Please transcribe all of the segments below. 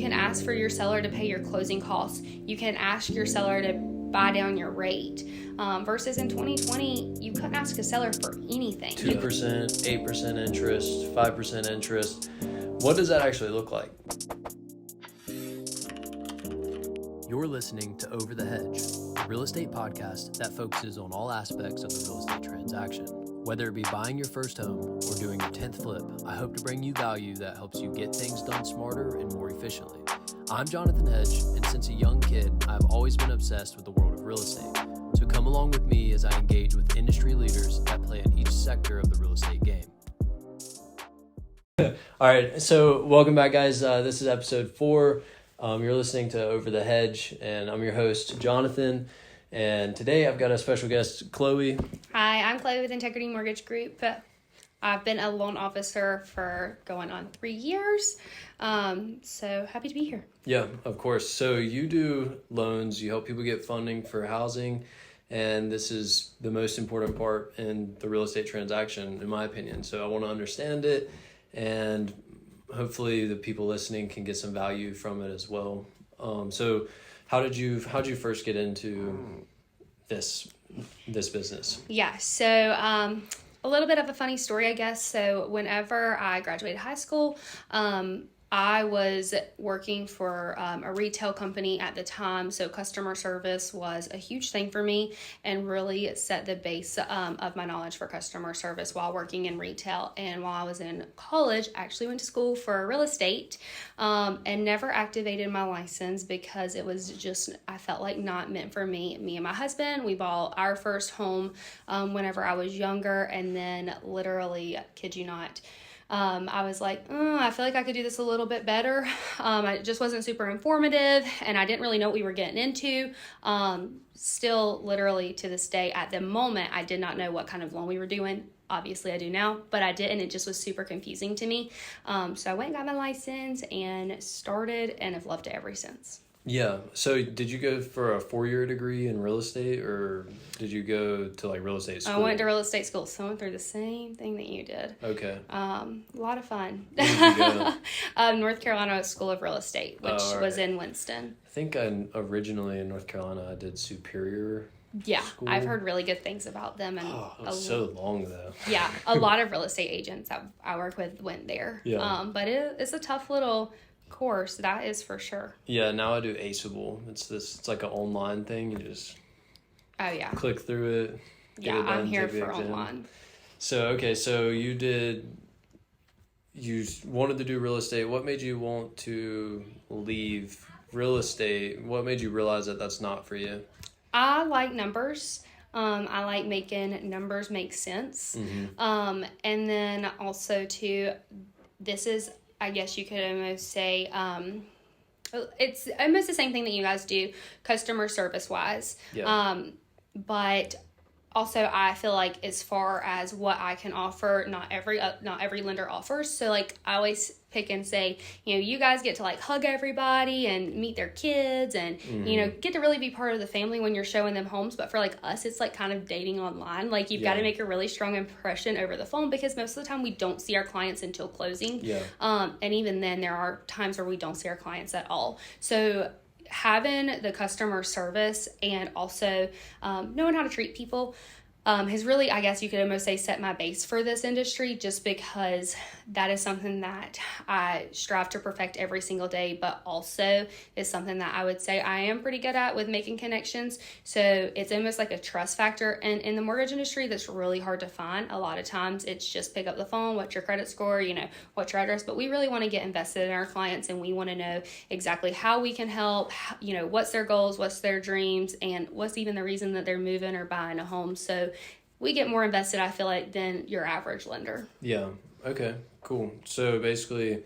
can ask for your seller to pay your closing costs. You can ask your seller to buy down your rate. Versus in 2020, you couldn't ask a seller for anything. 2%, 8% interest, 5% interest. What does that actually look like? You're listening to Over the Hedge, a real estate podcast that focuses on all aspects of the real estate transaction. Whether it be buying your first home or doing your 10th flip, I hope to bring you value that helps you get things done smarter and more efficiently. I'm Jonathan Hedge, and since a young kid, I've always been obsessed with the world of real estate. So come along with me as I engage with industry leaders that play in each sector of the real estate game. All right, so welcome back, guys. This is episode 4. You're listening to Over the Hedge, and I'm your host, Jonathan. And today I've got a special guest, Chloe. Hi, I'm Chloe with Integrity Mortgage Group. I've been a loan officer for going on 3 years. So happy to be here. Yeah, of course. So you do loans, you help people get funding for housing, and this is the most important part in the real estate transaction, in my opinion. So I want to understand it, and hopefully the people listening can get some value from it as well. So how'd you first get into this business? Yeah, so a little bit of a funny story, I guess. So whenever I graduated high school, I was working for a retail company at the time, so customer service was a huge thing for me and really set the base of my knowledge for customer service while working in retail. And while I was in college, I actually went to school for real estate and never activated my license because it was just, I felt like not meant for me. Me and my husband, we bought our first home whenever I was younger, and then literally, kid you not, I was like, I feel like I could do this a little bit better. It just wasn't super informative, and I didn't really know what we were getting into. Still, literally to this day, at the moment, I did not know what kind of loan we were doing. Obviously, I do now, but I didn't. It just was super confusing to me. So I went and got my license and started, and have loved it ever since. Yeah. So did you go for a 4-year degree in real estate, or did you go to like real estate school? I went to real estate school, so I went through the same thing that you did. Okay. A lot of fun. Where did you go? North Carolina School of Real Estate, which was in Winston. I think originally in North Carolina I did Superior. Yeah, School. I've heard really good things about them. And it was so long though. Yeah, a lot of real estate agents that I work with went there. Yeah. But it's a tough little course, that is for sure. Yeah, now I do Aceable. It's like an online thing. You just click through it. Yeah, I'm here for online. So you wanted to do real estate. What made you want to leave real estate? What made you realize that that's not for you? I like numbers. I like making numbers make sense. Mm-hmm. And then also too, this is, I guess you could almost say, it's almost the same thing that you guys do customer service wise. Yeah. But also I feel like as far as what I can offer, not every lender offers. So like I always pick and say, you guys get to like hug everybody and meet their kids and, get to really be part of the family when you're showing them homes. But for like us, it's like kind of dating online. Like you've got to make a really strong impression over the phone because most of the time we don't see our clients until closing. Yeah. And even then there are times where we don't see our clients at all. So having the customer service and also knowing how to treat people has really, I guess you could almost say, set my base for this industry, just because that is something that I strive to perfect every single day, but also is something that I would say I am pretty good at with making connections. So it's almost like a trust factor. And in the mortgage industry, that's really hard to find. A lot of times it's just pick up the phone, what's your credit score, what's your address, but we really want to get invested in our clients and we want to know exactly how we can help, what's their goals, what's their dreams, and what's even the reason that they're moving or buying a home. So we get more invested, I feel like, than your average lender. Yeah. Okay, cool. So basically,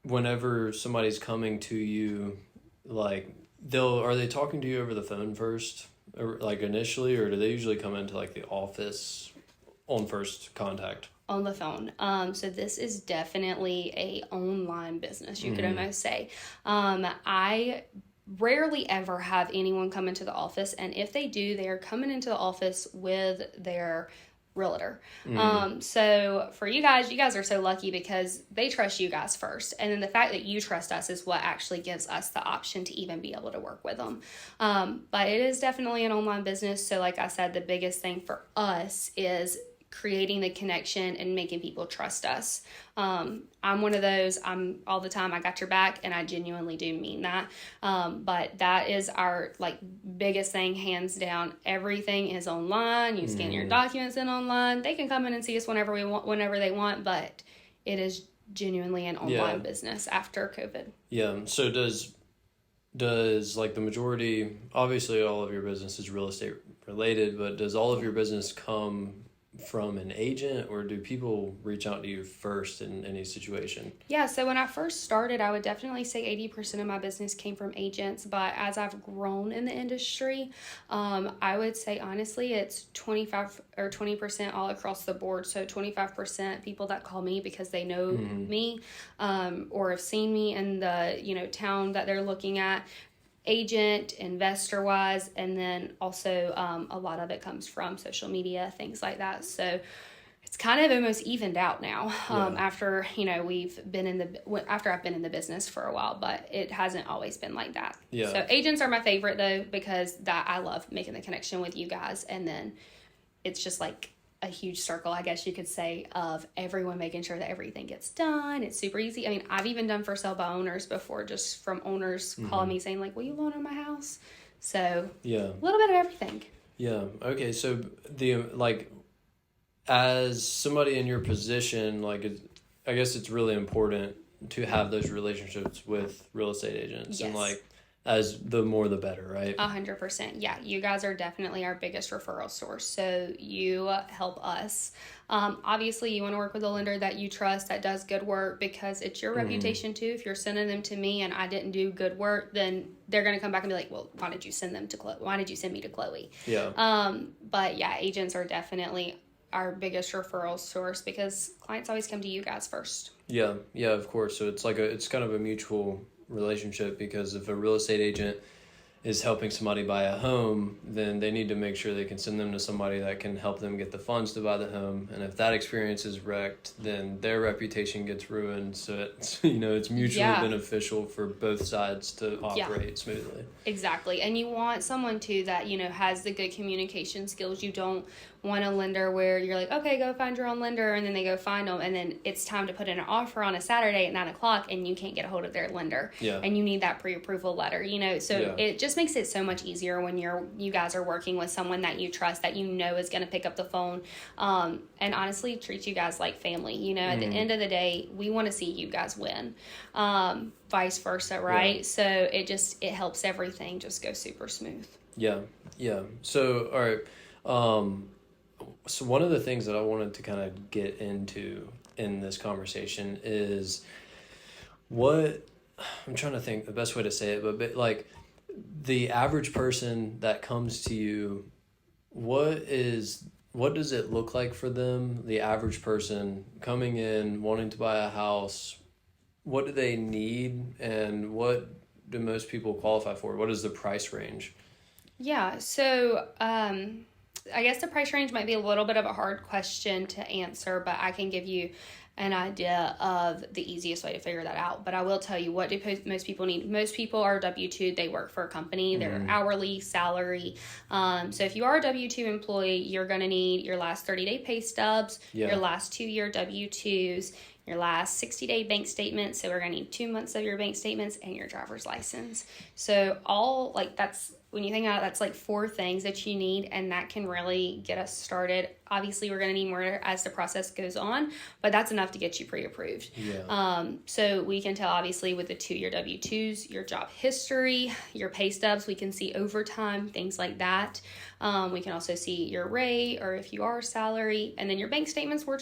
whenever somebody's coming to you, like are they talking to you over the phone first, or like initially, or do they usually come into like the office on first contact? On the phone. So this is definitely a online business, you could almost say. I rarely ever have anyone come into the office, and if they do, they are coming into the office with their realtor. So for you guys are so lucky because they trust you guys first. And then the fact that you trust us is what actually gives us the option to even be able to work with them. But it is definitely an online business. So like I said, the biggest thing for us is creating the connection and making people trust us. I'm one of those, I'm all the time, I got your back, and I genuinely do mean that. But that is our like biggest thing, hands down. Everything is online. You scan your documents in online. They can come in and see us whenever they want, but it is genuinely an online business after COVID. Yeah. So does like the majority, obviously all of your business is real estate related, but does all of your business come from an agent, or do people reach out to you first in any situation? Yeah, so when I first started, I would definitely say 80% of my business came from agents, but as I've grown in the industry, I would say honestly it's 25 or 20% all across the board. So 25% people that call me because they know me, or have seen me in the town that they're looking at, agent, investor wise, and then also a lot of it comes from social media, things like that. So it's kind of almost evened out now after I've been in the business for a while, but it hasn't always been like that. So agents are my favorite though, because that I love making the connection with you guys, and then it's just like a huge circle, I guess you could say, of everyone making sure that everything gets done. It's super easy. I mean, I've even done for sale by owners before, just from owners calling me saying like, will you loan on my house? So a little bit of everything. Yeah. Okay. So as somebody in your position, I guess it's really important to have those relationships with real estate agents, and as the more the better, right? 100%. Yeah, you guys are definitely our biggest referral source. So you help us. Obviously, you want to work with a lender that you trust, that does good work, because it's your reputation too. If you're sending them to me and I didn't do good work, then they're going to come back and be like, well, why did you send them to Chloe? Why did you send me to Chloe? Yeah. But yeah, agents are definitely our biggest referral source because clients always come to you guys first. Yeah. Yeah, of course. So it's kind of a mutual relationship, because if a real estate agent is helping somebody buy a home, then they need to make sure they can send them to somebody that can help them get the funds to buy the home. And if that experience is wrecked, then their reputation gets ruined. So it's it's mutually beneficial for both sides to operate smoothly. Exactly. And you want someone too that has the good communication skills. You don't want a lender where you're like, okay, go find your own lender, and then they go find them, and then it's time to put in an offer on a Saturday at 9:00 and you can't get a hold of their lender. And you need that pre-approval letter, so it just makes it so much easier when you guys are working with someone that you trust, that is going to pick up the phone, and honestly treat you guys like family. At the end of the day, we want to see you guys win, vice versa, right? So it helps everything just go super smooth. Yeah. So all right, so one of the things that I wanted to kind of get into in this conversation is I'm trying to think the best way to say it, but like the average person that comes to you, what does it look like for them? The average person coming in, wanting to buy a house, what do they need, and what do most people qualify for? What is the price range? Yeah, so I guess the price range might be a little bit of a hard question to answer, but I can give you an idea of the easiest way to figure that out. But I will tell you, what do most people need? Most people are W-2. They work for a company. They're hourly, salary. So if you are a W-2 employee, you're going to need your last 30-day pay stubs, your last 2-year W-2s, your last 60-day bank statement. So we're going to need 2 months of your bank statements and your driver's license. So when you think about it, that's like 4 things that you need, and that can really get us started. Obviously, we're going to need more as the process goes on, but that's enough to get you pre-approved. So we can tell, obviously, with the 2-year W-2s, your job history, your pay stubs, we can see overtime, things like that. We can also see your rate, or if you are salary, and then your bank statements. We're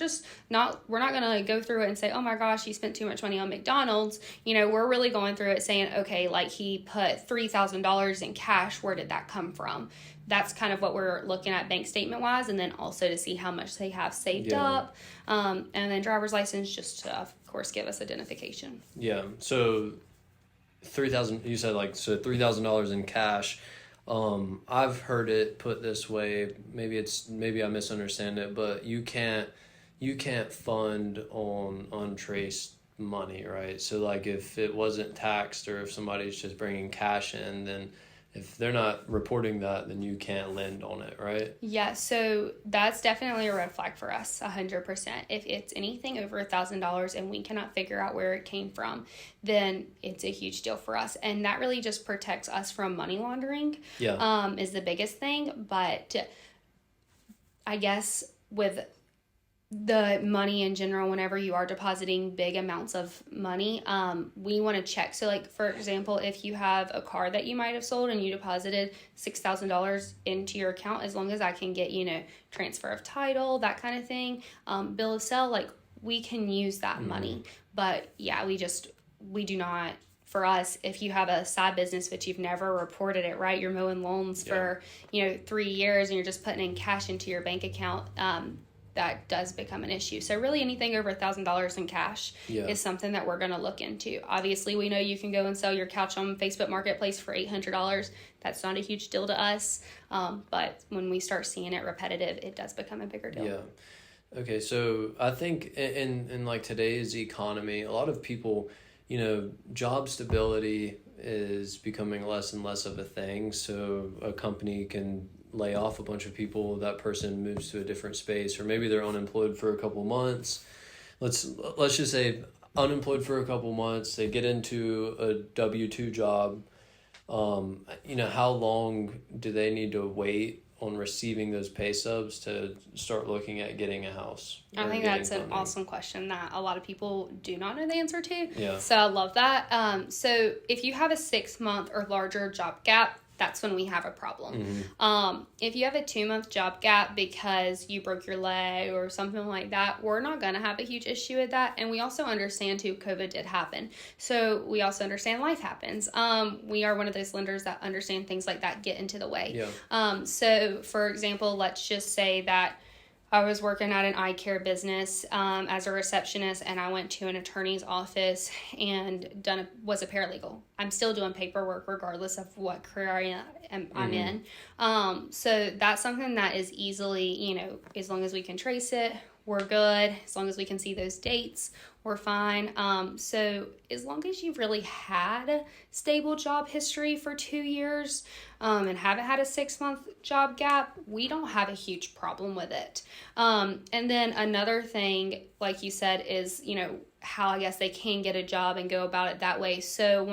not going to go through it and say, oh my gosh, you spent too much money on McDonald's. We're really going through it saying, okay, like he put $3,000 in cash. Where did that come from? That's kind of what we're looking at bank statement wise, and then also to see how much they have saved up, and then driver's license, just to of course give us identification. So $3,000, you said, $3,000 in cash. I've heard it put this way. Maybe I misunderstand it, but you can't fund on untraced money, right? So like if it wasn't taxed or if somebody's just bringing cash in, then if they're not reporting that, then you can't lend on it, right? Yeah, so that's definitely a red flag for us, 100%. If it's anything over $1,000 and we cannot figure out where it came from, then it's a huge deal for us. And that really just protects us from money laundering, is the biggest thing. But I guess with the money in general, whenever you are depositing big amounts of money, we want to check. So like, for example, if you have a car that you might have sold and you deposited $6,000 into your account, as long as I can get, transfer of title, that kind of thing, bill of sale, like we can use that money. But yeah, we do not. For us, if you have a side business but you've never reported it, right, you're mowing lawns for 3 years and you're just putting in cash into your bank account, that does become an issue. So really anything over $1,000 in cash is something that we're going to look into. Obviously, we know you can go and sell your couch on Facebook Marketplace for $800. That's not a huge deal to us. But when we start seeing it repetitive, it does become a bigger deal. Yeah. Okay, so I think in like today's economy, a lot of people, job stability is becoming less and less of a thing. So a company can lay off a bunch of people, that person moves to a different space, or maybe they're unemployed for a couple months. Let's just say unemployed for a couple months, they get into a W-2 job. How long do they need to wait on receiving those pay stubs to start looking at getting a house? I think that's an awesome question that a lot of people do not know the answer to. Yeah. So I love that. So if you have a 6-month or larger job gap, that's when we have a problem. If you have a 2-month job gap because you broke your leg or something like that, we're not going to have a huge issue with that. And we also understand too, COVID did happen. So we also understand life happens. We are one of those lenders that understand things like that get into the way. Yeah. So for example, let's just say that I was working at an eye care business as a receptionist, and I went to an attorney's office and was a paralegal. I'm still doing paperwork regardless of what career I'm in. So that's something that is easily, as long as we can trace it, we're good. As long as we can see those dates, we're fine. So as long as you've really had a stable job history for 2 years and haven't had a 6-month job gap, we don't have a huge problem with it. And then another thing, like you said, is, how I guess they can get a job and go about it that way. So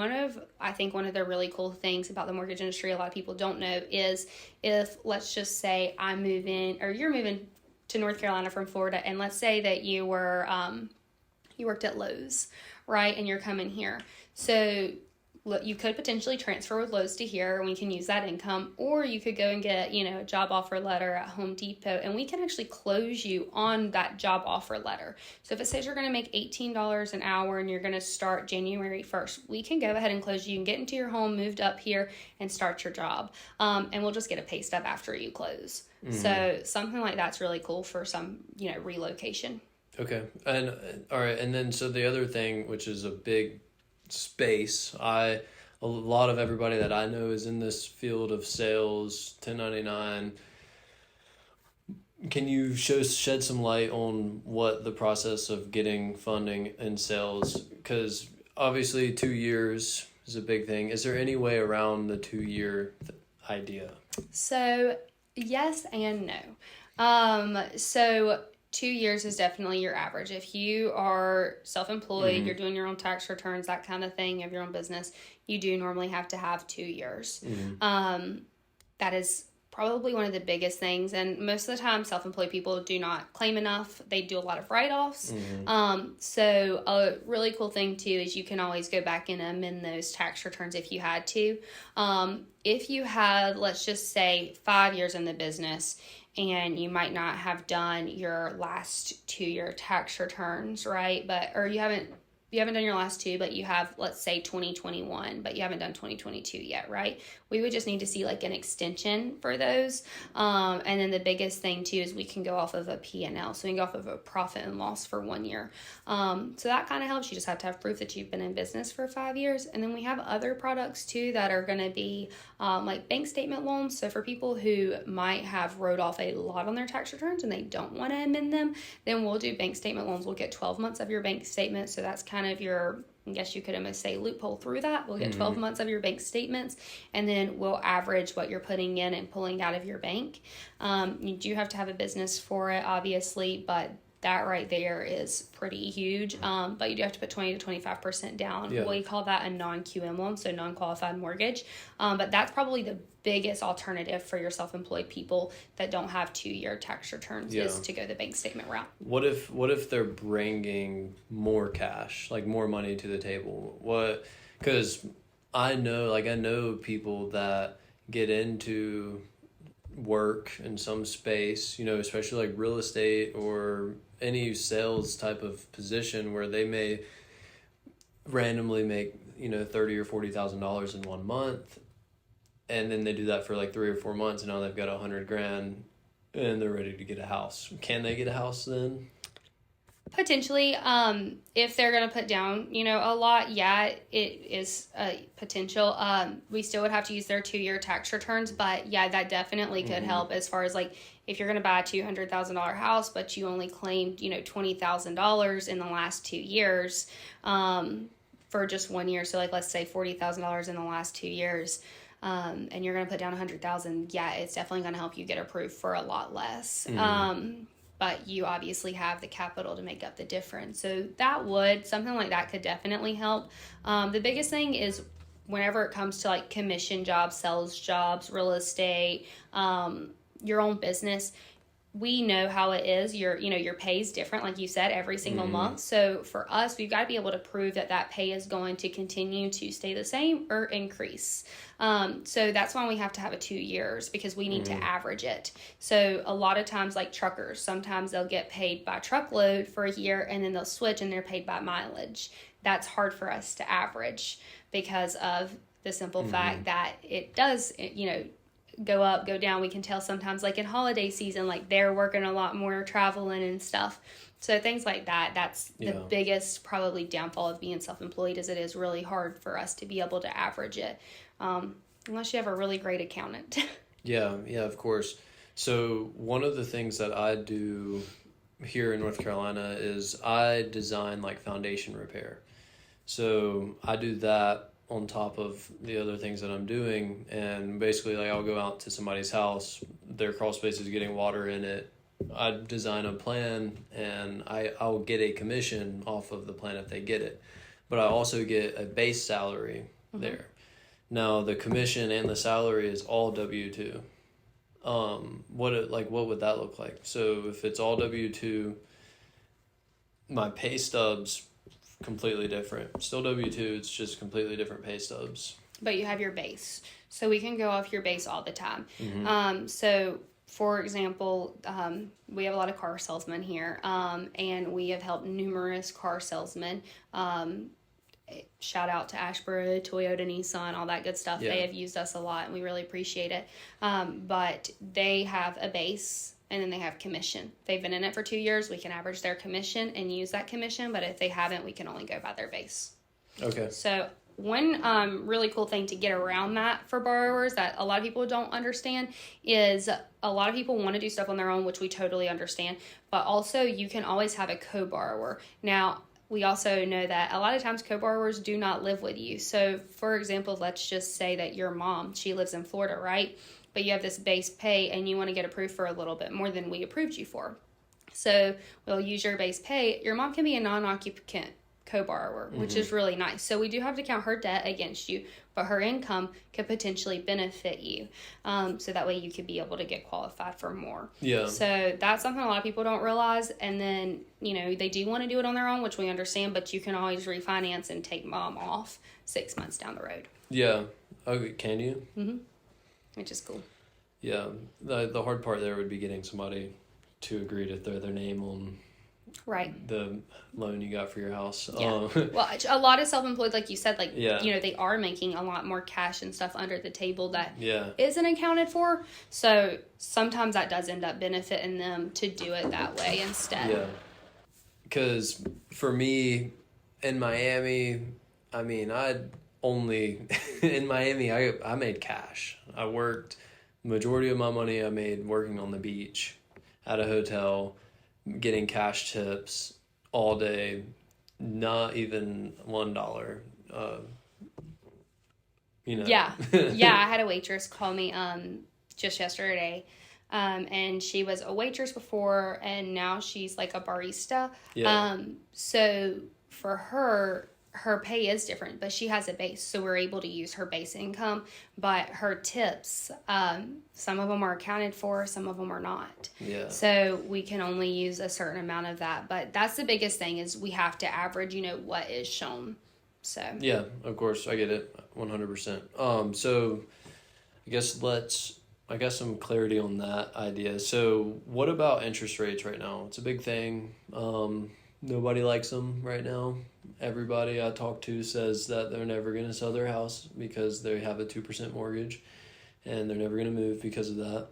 I think one of the really cool things about the mortgage industry a lot of people don't know is if, let's just say I move in, or you're moving to North Carolina from Florida, and let's say that you were you worked at Lowe's, right, and you're coming here. So you could potentially transfer with Lowe's to here, and we can use that income, or you could go and get a job offer letter at Home Depot, and we can actually close you on that job offer letter. So if it says you're going to make $18 an hour and you're going to start January 1st, we can go ahead and close you and get into your home, moved up here, and start your job, and we'll just get a pay stub after you close. So something like that's really cool for some, relocation. Okay. And all right. And then, so the other thing, which is a big space, a lot of everybody that I know is in this field of sales, 1099. Can you shed some light on what the process of getting funding in sales? Because obviously 2 years is a big thing. Is there any way around the 2-year idea? So yes and no. So 2 years is definitely your average. If you are self-employed, you're doing your own tax returns, that kind of thing, you have your own business, you do normally have to have 2 years. That is probably one of the biggest things. And most of the time, self-employed people do not claim enough. They do a lot of write-offs. So a really cool thing too is you can always go back and amend those tax returns if you had to. If you have, let's just say, 5 years in the business, and you might not have done your last 2-year tax returns, right? Or you haven't you haven't done your last two, but you have, let's say 2021, but you haven't done 2022 yet, right? We would just need to see like an extension for those. And then the biggest thing too is we can go off of a P&L. So we can go off of a profit and loss for 1 year. So that kind of helps. You just have to have proof that you've been in business for 5 years. And then we have other products too that are going to be like bank statement loans. So for people who might have wrote off a lot on their tax returns and they don't want to amend them, then we'll do bank statement loans. We'll get 12 months of your bank statement. So that's kind of your, I guess you could almost say, loophole through that. We'll get 12 months of your bank statements, and then we'll average what you're putting in and pulling out of your bank. You do have to have a business for it, obviously, but that right there is pretty huge. But you do have to put 20 to 25% down. Yeah. We call that a non-QM loan, so non-qualified mortgage. But that's probably the biggest alternative for your self-employed people that don't have 2-year tax returns, is to go the bank statement route. What if they're bringing more cash, like more money to the table? What? Because I know people that get into work in some space, especially like real estate or any sales type of position where they may randomly make $30,000 or $40,000 in 1 month, and then they do that for like 3 or 4 months, and now they've got $100,000 and they're ready to get a house. Can they get a house then? Potentially, if they're going to put down, a lot, yeah, it is a potential. We still would have to use their 2-year tax returns, but yeah, that definitely could help as far as like, if you're going to buy a $200,000 house, but you only claimed, $20,000 in the last 2 years, for just 1 year. So like, let's say $40,000 in the last 2 years. And you're going to put down $100,000. Yeah, it's definitely going to help you get approved for a lot less. But you obviously have the capital to make up the difference. So something like that could definitely help. The biggest thing is whenever it comes to like commission jobs, sales jobs, real estate, your own business, we know how it is. Your pay is different, like you said, every single month. So for us, we've got to be able to prove that pay is going to continue to stay the same or increase. So that's why we have to have a 2 years, because we need to average it. So a lot of times, like truckers, sometimes they'll get paid by truckload for a year and then they'll switch and they're paid by mileage. That's hard for us to average because of the simple fact that it does, go up, go down. We can tell sometimes, like in holiday season, like they're working a lot more, traveling and stuff. So things like that, that's the biggest probably downfall of being self-employed, is it is really hard for us to be able to average it, unless you have a really great accountant. Yeah, of course. So one of the things that I do here in North Carolina is I design like foundation repair. So I do that on top of the other things that I'm doing, and basically like I'll go out to somebody's house, their crawl space is getting water in it, I design a plan, and I'll get a commission off of the plan if they get it, but I also get a base salary there. Now the commission and the salary is all W-2. What would that look like? So if it's all W-2, my pay stubs completely different. Still W-2, it's just completely different pay stubs. But you have your base. So we can go off your base all the time. So for example, we have a lot of car salesmen here, and we have helped numerous car salesmen. Shout out to Ashboro, Toyota, Nissan, all that good stuff. Yeah. They have used us a lot and we really appreciate it. But they have a base and then they have commission. They've been in it for 2 years. We can average their commission and use that commission, but if they haven't, we can only go by their base. Okay. So one really cool thing to get around that for borrowers that a lot of people don't understand is a lot of people want to do stuff on their own, which we totally understand, but also you can always have a co-borrower. Now, we also know that a lot of times co-borrowers do not live with you. So for example, let's just say that your mom, she lives in Florida, right? But you have this base pay and you want to get approved for a little bit more than we approved you for. So we'll use your base pay. Your mom can be a non-occupant co-borrower, which is really nice. So we do have to count her debt against you, but her income could potentially benefit you. So that way you could be able to get qualified for more. Yeah. So that's something a lot of people don't realize. And then, they do want to do it on their own, which we understand, but you can always refinance and take mom off 6 months down the road. Yeah. Okay, can you? Which is cool. Yeah. The hard part there would be getting somebody to agree to throw their name Right. the loan you got for your house. Yeah. Well, a lot of self-employed, like you said, like, Yeah. they are making a lot more cash and stuff under the table that Yeah. isn't accounted for. So sometimes that does end up benefiting them to do it that way instead. Yeah. Because for me, in Miami, I mean, in Miami, I made cash. I worked, majority of my money I made working on the beach at a hotel, getting cash tips all day, not even $1. Yeah. Yeah, I had a waitress call me just yesterday. And she was a waitress before, and now she's like a barista. Yeah. So for her pay is different, but she has a base, so we're able to use her base income. But her tips, some of them are accounted for, some of them are not. Yeah. So we can only use a certain amount of that. But that's the biggest thing, is we have to average, what is shown. So Yeah, of course, I get it, 100%. So I guess some clarity on that idea. So what about interest rates right now? It's a big thing. Nobody likes them right now. Everybody I talk to says that they're never going to sell their house because they have a 2% mortgage, and they're never going to move because of that.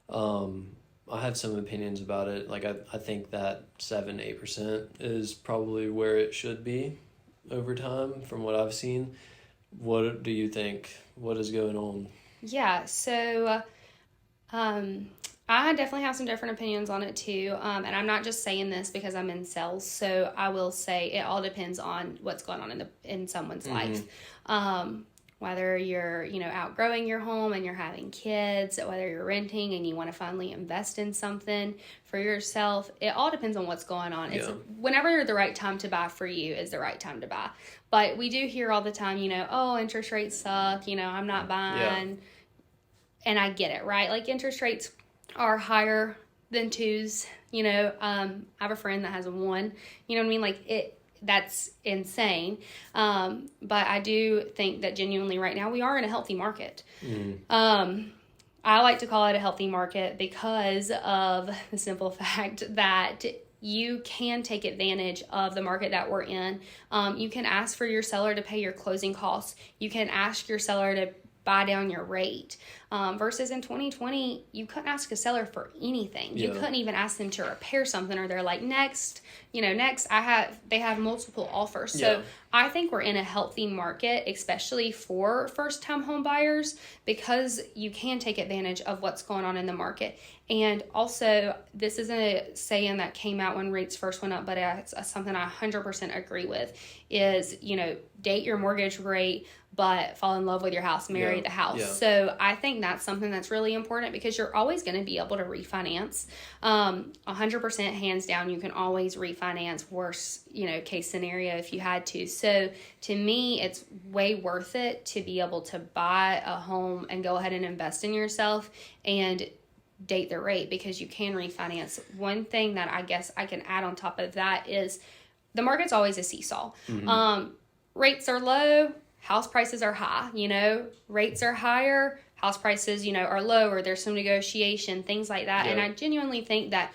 I have some opinions about it. Like, I think that 7-8% is probably where it should be over time from what I've seen. What do you think? What is going on? yeah, so I definitely have some different opinions on it too. And I'm not just saying this because I'm in sales. So I will say it all depends on what's going on in someone's life. Whether you're, outgrowing your home and you're having kids, whether you're renting and you want to finally invest in something for yourself, it all depends on what's going on. It's whenever the right time to buy for you is the right time to buy. But we do hear all the time, oh, interest rates suck, I'm not buying. Yeah. And I get it, right? Like, interest rates are higher than 2s. I have a friend that has a 1. You know what I mean? Like, that's insane. But I do think that genuinely right now we are in a healthy market. I like to call it a healthy market because of the simple fact that you can take advantage of the market that we're in. You can ask for your seller to pay your closing costs. You can ask your seller to buy down your rate. Versus in 2020, you couldn't ask a seller for anything. You couldn't even ask them to repair something, or they're like, next, they have multiple offers. So I think we're in a healthy market, especially for first-time home buyers, because you can take advantage of what's going on in the market. And also, this isn't a saying that came out when rates first went up, but it's something I 100% agree with, is, date your mortgage rate, but fall in love with your house, marry the house. Yeah. So I think that's something that's really important, because you're always going to be able to refinance. 100% hands down, you can always refinance. Worst, case scenario if you had to. So to me, it's way worth it to be able to buy a home and go ahead and invest in yourself and date the rate, because you can refinance. One thing that I guess I can add on top of that is the market's always a seesaw. Rates are low, house prices are high. Rates are higher, house prices, are lower. There's some negotiation, things like that. And I genuinely think that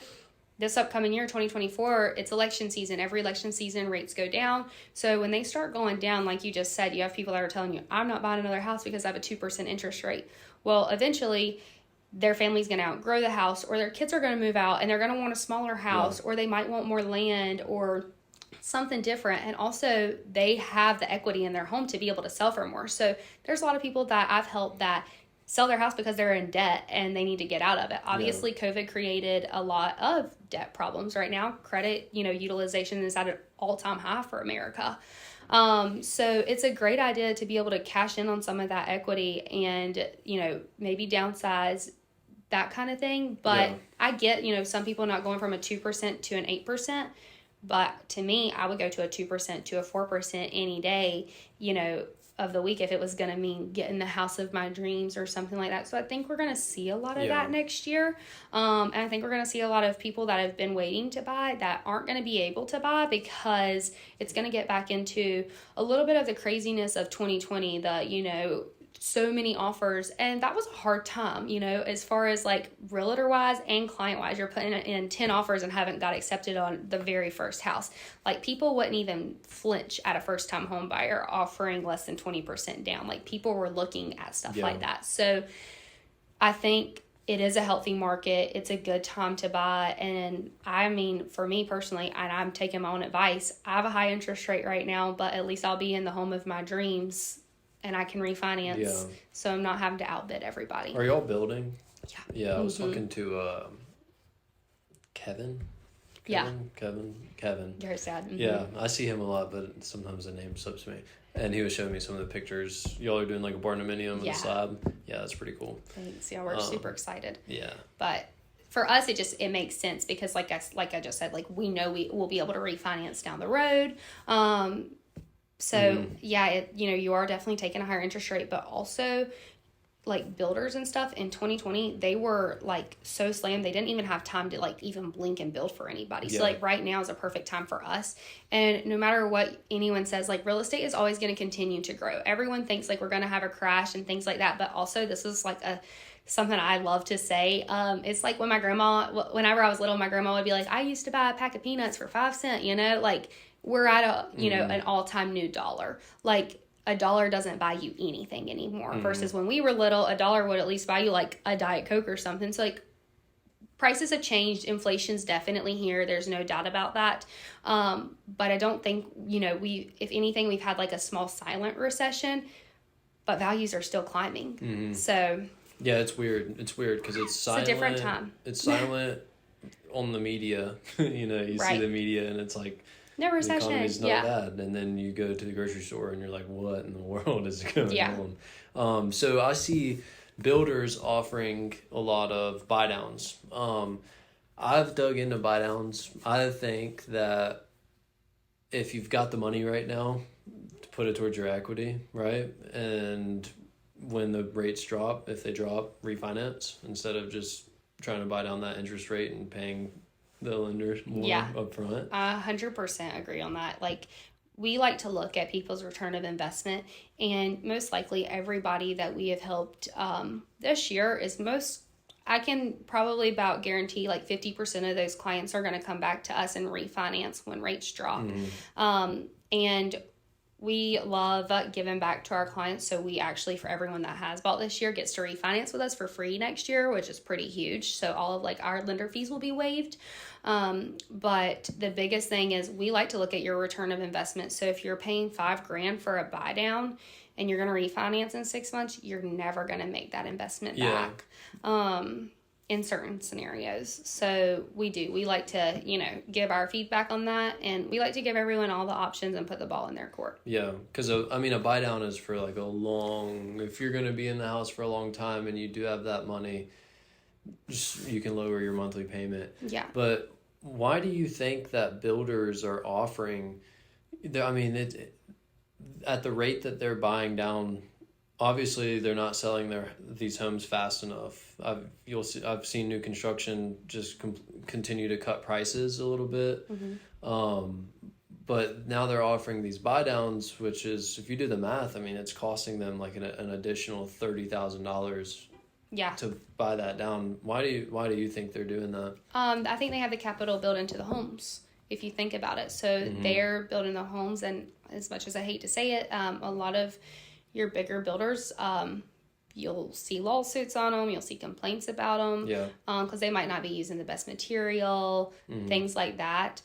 this upcoming year, 2024, it's election season. Every election season, rates go down. So when they start going down, like you just said, you have people that are telling you, I'm not buying another house because I have a 2% interest rate. Well, eventually, their family's going to outgrow the house, or their kids are going to move out and they're going to want a smaller house, or they might want more land or something different. And also, they have the equity in their home to be able to sell for more. So there's a lot of people that I've helped that sell their house because they're in debt and they need to get out of it. Obviously, COVID created a lot of debt problems right now. Credit, utilization is at an all-time high for America. So it's a great idea to be able to cash in on some of that equity and, maybe downsize, that kind of thing. But I get, some people not going from a 2% to an 8%. But to me, I would go to a 2% to a 4% any day, of the week, if it was going to mean getting the house of my dreams or something like that. So I think we're going to see a lot of that next year. And I think we're going to see a lot of people that have been waiting to buy that aren't going to be able to buy, because it's going to get back into a little bit of the craziness of 2020, the, so many offers, and that was a hard time, as far as like realtor wise and client wise. You're putting in 10 offers and haven't got accepted on the very first house. Like, people wouldn't even flinch at a first time home buyer offering less than 20% down. Like, people were looking at stuff like that. So I think it is a healthy market. It's a good time to buy. And I mean, for me personally, and I'm taking my own advice, I have a high interest rate right now, but at least I'll be in the home of my dreams and I can refinance. Yeah. So I'm not having to outbid everybody. Are y'all building? Yeah. Yeah, I was talking to Kevin. Kevin. Your dad. Mm-hmm. Yeah, I see him a lot, but sometimes the name slips me. And he was showing me some of the pictures. Y'all are doing like a barnuminium and a slab. Yeah, that's pretty cool. Thanks. Yeah, we're super excited. Yeah. But for us, it makes sense because like I just said, like, we know we will be able to refinance down the road. So yeah, you are definitely taking a higher interest rate, but also like builders and stuff in 2020, they were like so slammed. They didn't even have time to like even blink and build for anybody. Yeah. So like right now is a perfect time for us. And no matter what anyone says, like, real estate is always going to continue to grow. Everyone thinks like we're going to have a crash and things like that. But also this is like something I love to say. It's like when whenever I was little, my grandma would be like, I used to buy a pack of peanuts for 5 cents, like we're at an all-time new dollar. Like, $1 doesn't buy you anything anymore versus when we were little, $1 would at least buy you like a Diet Coke or something. So like, prices have changed. Inflation's definitely here. There's no doubt about that. But I don't think, if anything, we've had like a small silent recession, but values are still climbing. Mm-hmm. So yeah, it's weird. It's weird because it's silent. It's a different time. It's silent on the media. You see the media and it's like, no recession. The economy's not bad. And then you go to the grocery store and you're like, what in the world is going on? So I see builders offering a lot of buy downs. I've dug into buy downs. I think that if you've got the money right now, to put it towards your equity, right? And when the rates drop, if they drop, refinance instead of just trying to buy down that interest rate and paying the lenders more up front. 100% agree on that. Like, we like to look at people's return of investment, and most likely everybody that we have helped this year I can probably about guarantee like 50% of those clients are going to come back to us and refinance when rates drop. Mm-hmm. And we love giving back to our clients. So we actually, for everyone that has bought this year, gets to refinance with us for free next year, which is pretty huge. So all of like our lender fees will be waived. But the biggest thing is we like to look at your return of investment. So if you're paying $5,000 for a buy down and you're going to refinance in 6 months, you're never going to make that investment back. In certain scenarios. So we like to, give our feedback on that, and we like to give everyone all the options and put the ball in their court. Yeah, because a buy down is for like if you're going to be in the house for a long time and you do have that money, you can lower your monthly payment. Yeah. But why do you think that builders are offering, at the rate that they're buying down? Obviously, they're not selling these homes fast enough. I've seen new construction just continue to cut prices a little bit. Mm-hmm. But now they're offering these buy downs, which is, if you do the math, it's costing them like an additional $30,000. Yeah. To buy that down. Why do you think they're doing that? I think they have the capital built into the homes, if you think about it. So they're building the homes, and as much as I hate to say it, a lot of your bigger builders, you'll see lawsuits on them, you'll see complaints about them, because they might not be using the best material, things like that.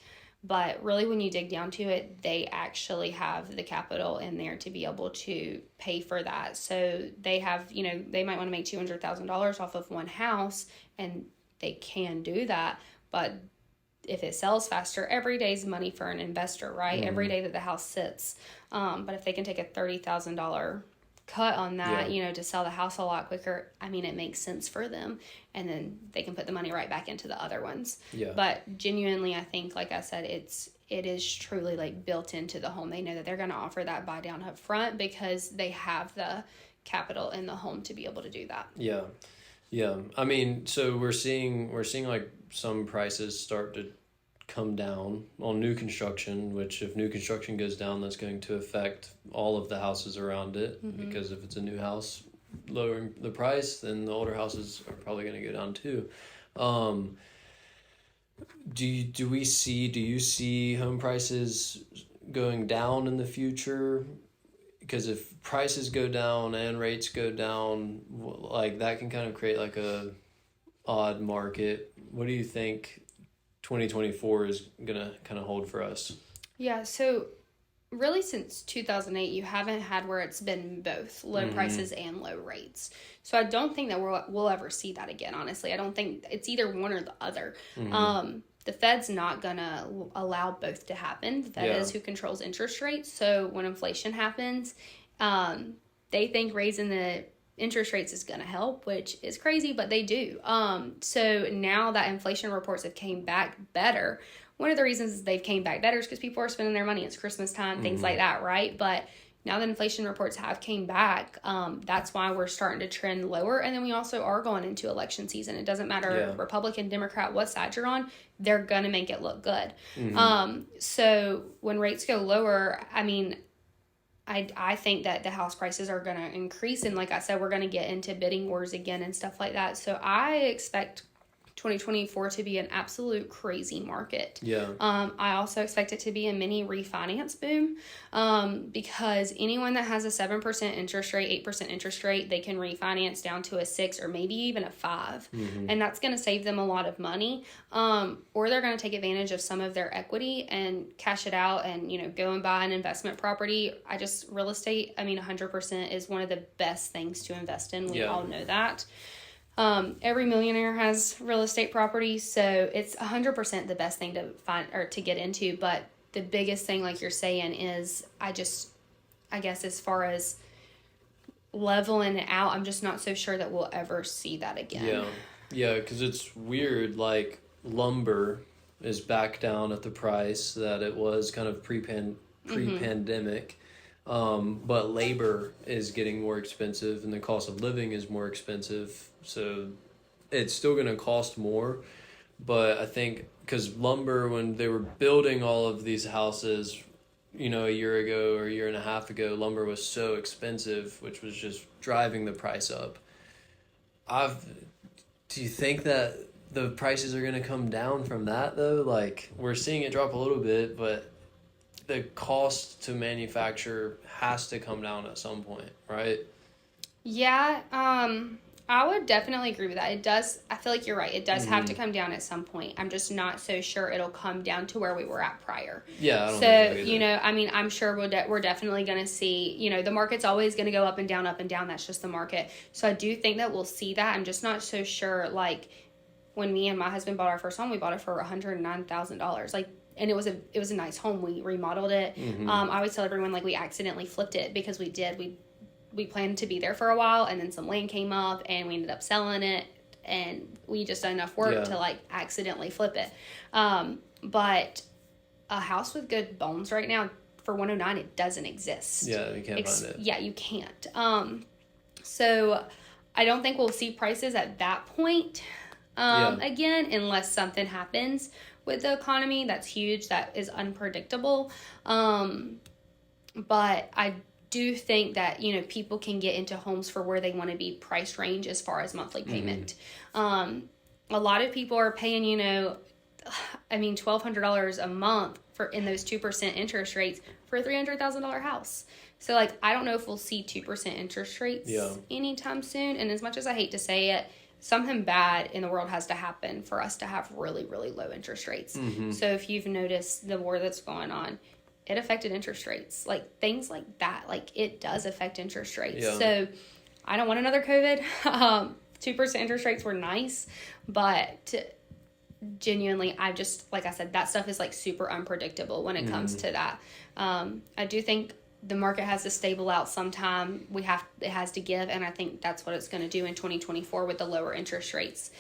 But really, when you dig down to it, they actually have the capital in there to be able to pay for that. So they have, they might want to make $200,000 off of one house, and they can do that. But if it sells faster, every day is money for an investor, right? Every day that the house sits. But if they can take a $30,000 cut on that, to sell the house a lot quicker, it makes sense for them. And then they can put the money right back into the other ones. Yeah. But genuinely, I think, like I said, it is truly like built into the home. They know that they're going to offer that buy down up front because they have the capital in the home to be able to do that. Yeah. Yeah. So we're seeing like some prices start to come down on new construction, which if new construction goes down, that's going to affect all of the houses around it, because if it's a new house lowering the price, then the older houses are probably going to go down too. Do you see home prices going down in the future? Because if prices go down and rates go down, like that can kind of create like a odd market. What do you think 2024 is gonna kind of hold for us? Yeah, so really since 2008, you haven't had where it's been both low prices and low rates. So I don't think that we'll ever see that again, honestly. I don't think it's either one or the other. The Fed's not going to allow both to happen. The Fed is who controls interest rates. So when inflation happens, they think raising the interest rates is going to help, which is crazy, but they do. So now that inflation reports have came back better, one of the reasons they've came back better is because people are spending their money. It's Christmas time, things like that, right? But now that inflation reports have came back, that's why we're starting to trend lower. And then we also are going into election season. It doesn't matter Republican, Democrat, what side you're on, they're going to make it look good. So when rates go lower, I mean, I think that the house prices are going to increase. And like I said, we're going to get into bidding wars again and stuff like that. So I expect 2024 to be an absolute crazy market. Yeah. I also expect it to be a mini refinance boom, because anyone that has a 7% interest rate, 8% interest rate, they can refinance down to a 6 or maybe even a 5. And that's going to save them a lot of money. Or they're going to take advantage of some of their equity and cash it out and, go and buy an investment property. Real estate, 100% is one of the best things to invest in. We all know that. Every millionaire has real estate property, so it's 100% the best thing to find or to get into. But the biggest thing, like you're saying, is I guess as far as leveling it out, I'm just not so sure that we'll ever see that again. Yeah, because it's weird. Like lumber is back down at the price that it was kind of pre-pandemic. But labor is getting more expensive and the cost of living is more expensive. So it's still going to cost more. But I think because lumber, when they were building all of these houses, a year ago or a year and a half ago, lumber was so expensive, which was just driving the price up. Do you think that the prices are going to come down from that though? Like we're seeing it drop a little bit, but the cost to manufacture has to come down at some point, right? Yeah, I would definitely agree with that. It does. I feel like you're right. It does have to come down at some point. I'm just not so sure it'll come down to where we were at prior. Yeah, I don't think so I'm sure we're definitely going to see, the market's always going to go up and down, up and down. That's just the market. So I do think that we'll see that. I'm just not so sure, like, when me and my husband bought our first home, we bought it for $109,000. And it was a nice home. We remodeled it. I always tell everyone, we accidentally flipped it because we did. We planned to be there for a while, and then some land came up, and we ended up selling it, and we just done enough work to, accidentally flip it. But a house with good bones right now, for $109,000, it doesn't exist. Yeah, you can't find it. Yeah, you can't. So I don't think we'll see prices at that point again, unless something happens with the economy that's huge, that is unpredictable. But I do think that, people can get into homes for where they want to be price range as far as monthly payment. A lot of people are paying, $1,200 a month in those 2% interest rates for a $300,000 house. So I don't know if we'll see 2% interest rates anytime soon. And as much as I hate to say it, something bad in the world has to happen for us to have really, really low interest rates. So if you've noticed the war that's going on, it affected interest rates. Things like that, it does affect interest rates. Yeah. So I don't want another COVID. 2% interest rates were nice, but genuinely, like I said, that stuff is super unpredictable when it comes to that. I do think the market has to stable out sometime. It has to give, and I think that's what it's going to do in 2024 with the lower interest rates.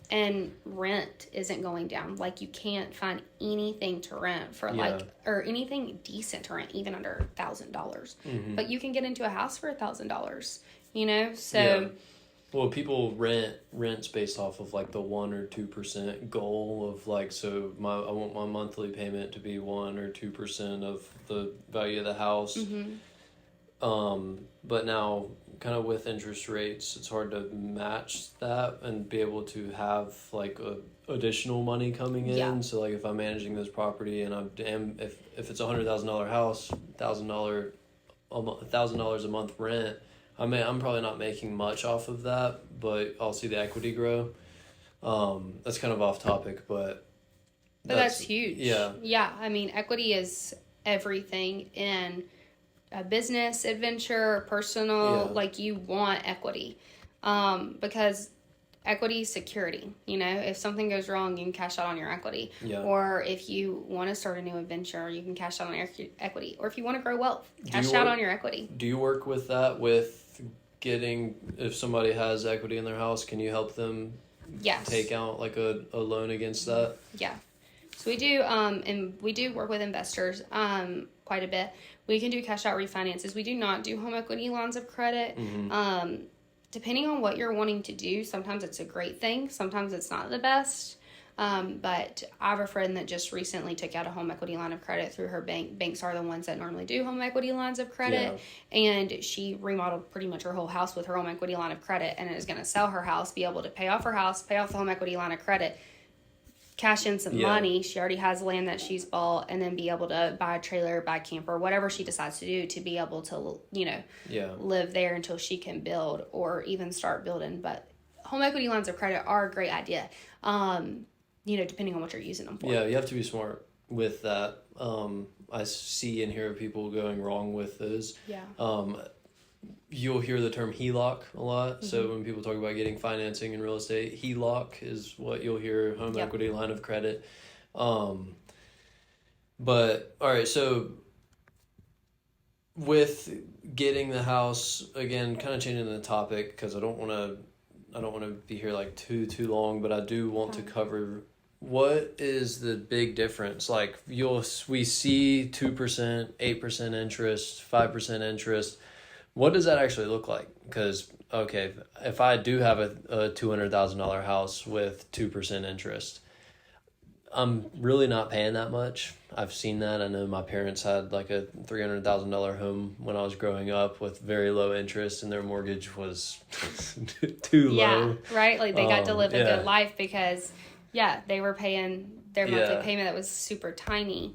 And rent isn't going down. You can't find anything to rent for or anything decent to rent, even under $1,000. But you can get into a house for $1,000, So Well, people rents based off of like the 1 or 2% goal of like, so I want my monthly payment to be 1 or 2% of the value of the house. But now kind of with interest rates, it's hard to match that and be able to have like additional money coming in. Yeah. So like if I'm managing this property and if it's $100,000 house, $1,000 a month rent, I'm probably not making much off of that, but I'll see the equity grow. That's kind of off topic, but that's huge. Yeah. Yeah. I mean, equity is everything in a business adventure, personal, like you want equity. Because equity is security. You know, if something goes wrong, you can cash out on your equity. Yeah. Or if you want to start a new adventure, you can cash out on your equity. Or if you want to grow wealth, cash out on your equity. Do you work with that with getting, if somebody has equity in their house, can you help them take out like a loan against that? Yeah. So we do, and we do work with investors quite a bit. We can do cash out refinances. We do not do home equity lines of credit. Depending on what you're wanting to do, sometimes it's a great thing. Sometimes it's not the best. But I have a friend that just recently took out a home equity line of credit through her bank. Banks are the ones that normally do home equity lines of credit. Yeah. And she remodeled pretty much her whole house with her home equity line of credit and is going to sell her house, be able to pay off her house, pay off the home equity line of credit, cash in some money. She already has land that she's bought, and then be able to buy a trailer, buy a camper, whatever she decides to do to be able to, live there until she can build or even start building. But home equity lines of credit are a great idea, depending on what you're using them for. Yeah, you have to be smart with that. I see and hear people going wrong with those. Yeah. You'll hear the term HELOC a lot. So when people talk about getting financing in real estate, HELOC is what you'll hear, home equity line of credit. But all right, so with getting the house, again, kind of changing the topic because I don't want to be here like too long, but I do want to cover what is the big difference. Like we see 2%, 8% interest, 5% interest. What does that actually look like? Because, okay, if I do have a $200,000 house with 2% interest, I'm really not paying that much. I've seen that. I know my parents had like a $300,000 home when I was growing up with very low interest, and their mortgage was too low. Yeah, right? Like they got to live a good life because, they were paying their monthly payment that was super tiny.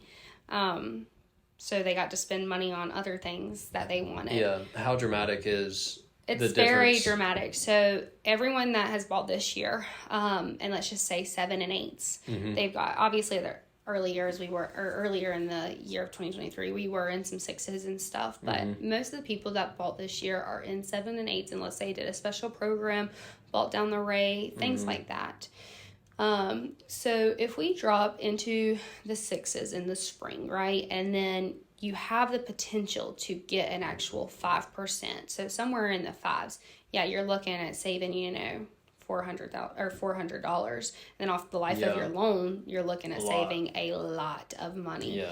So they got to spend money on other things that they wanted. Yeah. How dramatic is the difference? It's very dramatic. So everyone that has bought this year, and let's just say 7 and 8s, they've got, obviously earlier in the year of 2023, we were in some 6s and stuff, but most of the people that bought this year are in 7 and 8s, unless they did a special program, bought down the rate, things like that. So if we drop into the 6s in the spring, right, and then you have the potential to get an actual 5%, so somewhere in the 5s, you're looking at saving, $400, then off the life of your loan, you're looking at saving a lot of money.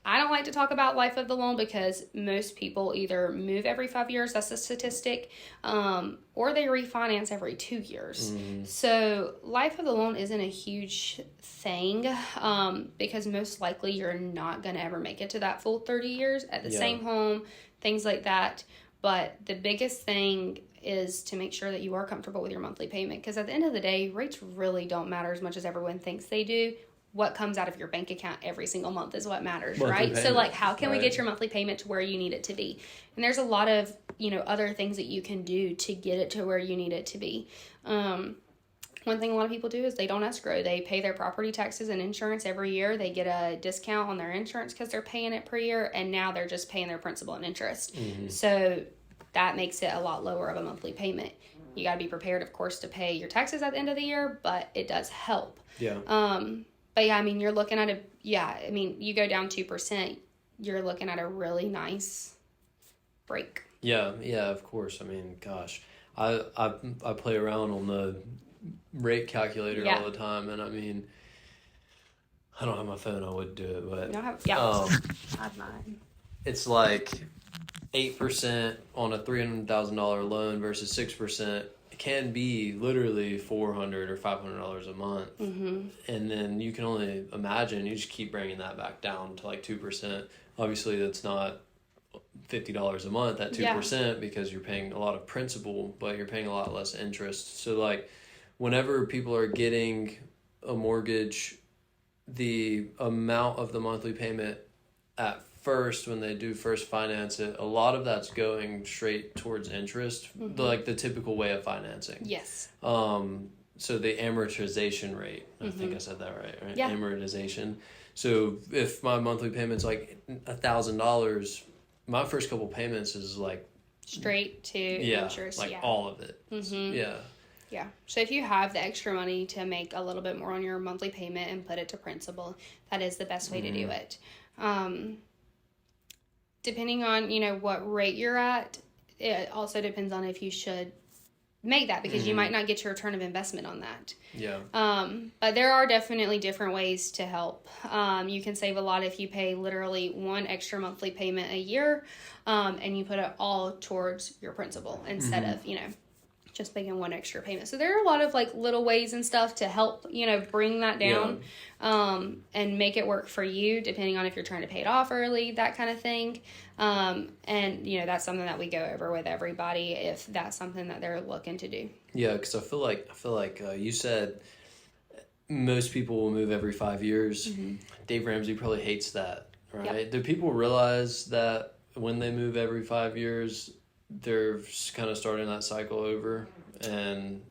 I don't like to talk about life of the loan because most people either move every 5 years, that's a statistic, or they refinance every 2 years. So life of the loan isn't a huge thing because most likely you're not going to ever make it to that full 30 years at the same home, things like that. But the biggest thing is to make sure that you are comfortable with your monthly payment, because at the end of the day, rates really don't matter as much as everyone thinks they do. What comes out of your bank account every single month is what matters, right? Payment. So like, how can we get your monthly payment to where you need it to be? And there's a lot of, other things that you can do to get it to where you need it to be. One thing a lot of people do is they don't escrow. They pay their property taxes and insurance every year. They get a discount on their insurance because they're paying it per year, and now they're just paying their principal and interest. So that makes it a lot lower of a monthly payment. You got to be prepared, of course, to pay your taxes at the end of the year, but it does help. But you're looking at you go down 2%, you're looking at a really nice break. Yeah, of course. Gosh, I play around on the rate calculator all the time, and I don't have my phone, I would do it, but I have mine. it's like 8% on a $300,000 loan versus 6% can be literally $400 or $500 a month. And then you can only imagine, you just keep bringing that back down to like 2%. Obviously, that's not $50 a month at 2% because you're paying a lot of principal, but you're paying a lot less interest. So like whenever people are getting a mortgage, the amount of the monthly payment at first, when they do first finance it, a lot of that's going straight towards interest, like the typical way of financing. Yes. So the amortization rate, I think I said that right? Yeah. Amortization. So if my monthly payment's like $1,000, my first couple payments is like Straight to interest. like all of it. Yeah. Yeah. So if you have the extra money to make a little bit more on your monthly payment and put it to principal, that is the best way to do it. Depending on, what rate you're at, it also depends on if you should make that, because you might not get your return of investment on that. Yeah. But there are definitely different ways to help. You can save a lot if you pay literally one extra monthly payment a year, and you put it all towards your principal instead of, just making one extra payment. So there are a lot of like little ways and stuff to help, bring that down, and make it work for you, depending on if you're trying to pay it off early, that kind of thing. And that's something that we go over with everybody if that's something that they're looking to do. Yeah, because I feel like you said most people will move every 5 years. Dave Ramsey probably hates that, right? Yep. Do people realize that when they move every 5 years, they're kind of starting that cycle over? And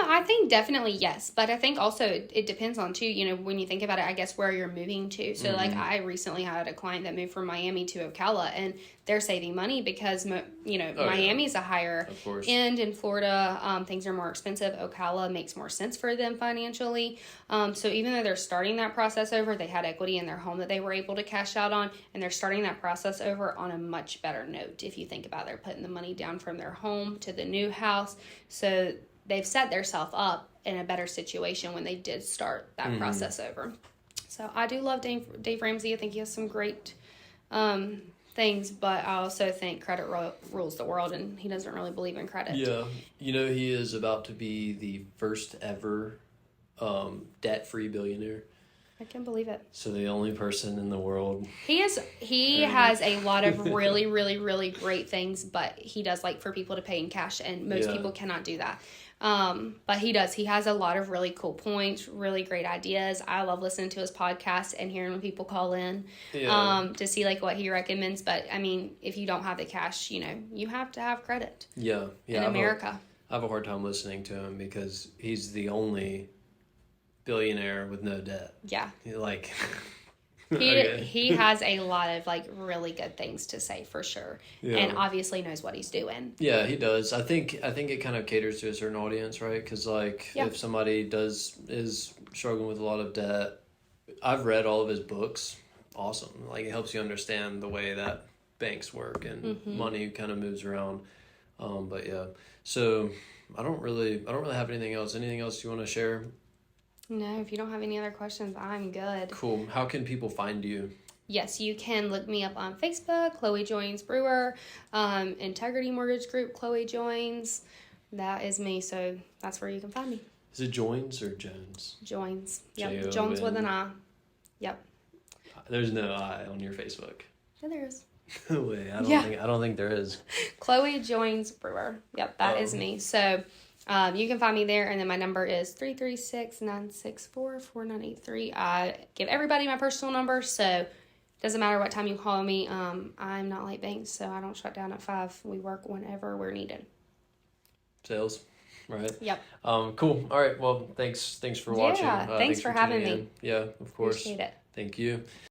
I think definitely yes, but I think also it depends on too, when you think about it, I guess where you're moving to. So like I recently had a client that moved from Miami to Ocala, and they're saving money because Miami's a higher end. In Florida, things are more expensive. Ocala makes more sense for them financially. So even though they're starting that process over, they had equity in their home that they were able to cash out on, and they're starting that process over on a much better note. If you think about it, they're putting the money down from their home to the new house. So they've set themselves up in a better situation when they did start that process over. So I do love Dave Ramsey. I think he has some great things, but I also think credit rules the world, and he doesn't really believe in credit. yeah, he is about to be the first ever debt-free billionaire. I can believe it. So the only person in the world. He has a lot of really, really, really great things, but he does like for people to pay in cash, and most people cannot do that. But he does. He has a lot of really cool points, really great ideas. I love listening to his podcast and hearing when people call in to see like what he recommends. But I mean, if you don't have the cash, you have to have credit. Yeah. In America. I have a hard time listening to him because he's the only billionaire with no debt. Yeah. Like he has a lot of like really good things to say for sure. Yeah. And obviously knows what he's doing. Yeah, he does. I think it kind of caters to a certain audience, right? Because like if somebody is struggling with a lot of debt, I've read all of his books. Awesome. Like it helps you understand the way that banks work and money kind of moves around. But yeah. So I don't really have anything else. Anything else you want to share? No, if you don't have any other questions, I'm good. Cool. How can people find you? Yes, you can look me up on Facebook, Chloe Joins Brewer, Integrity Mortgage Group, Chloe Joins. That is me, so that's where you can find me. Is it Joins or Jones? Joins. Yep, J-O-N. Jones with an I. Yep. There's no I on your Facebook. Yeah, there is. Wait, I don't think there is. Chloe Joins Brewer. Yep, that is me. So you can find me there, and then my number is 336-964-4983. I give everybody my personal number, so it doesn't matter what time you call me. I'm not like banks, so I don't shut down at 5. We work whenever we're needed. Sales, right? Yep. Cool. All right. Well, thanks for watching. Yeah, thanks for having me. Yeah, of course. Appreciate it. Thank you.